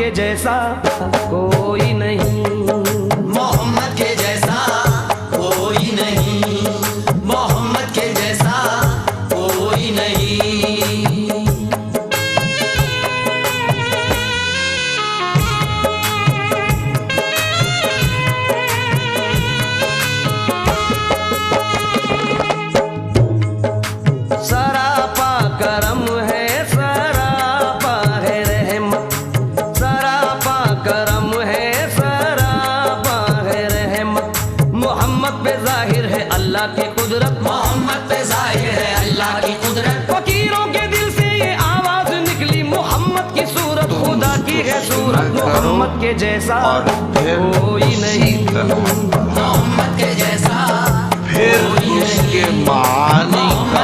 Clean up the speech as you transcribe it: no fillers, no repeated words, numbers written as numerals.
के जैसा कोई नहीं, मोहम्मद के जैसा कोई नहीं, मोहम्मद के जैसा कोई नहीं। सरापा करम है, सरापा है रहमत, सरापा करम है, सरापा है रहमत। मोहम्मद पे जाहिर है अल्लाह की कुदरत, मोहम्मद पे जाहिर है अल्लाह की कुदरत। फकीरों के दिल से ये आवाज निकली, मोहम्मद की सूरत खुदा की है सूरत, मोहम्मद के जैसा कोई नहीं, मोहम्मद के जैसा फिर उसके मानी का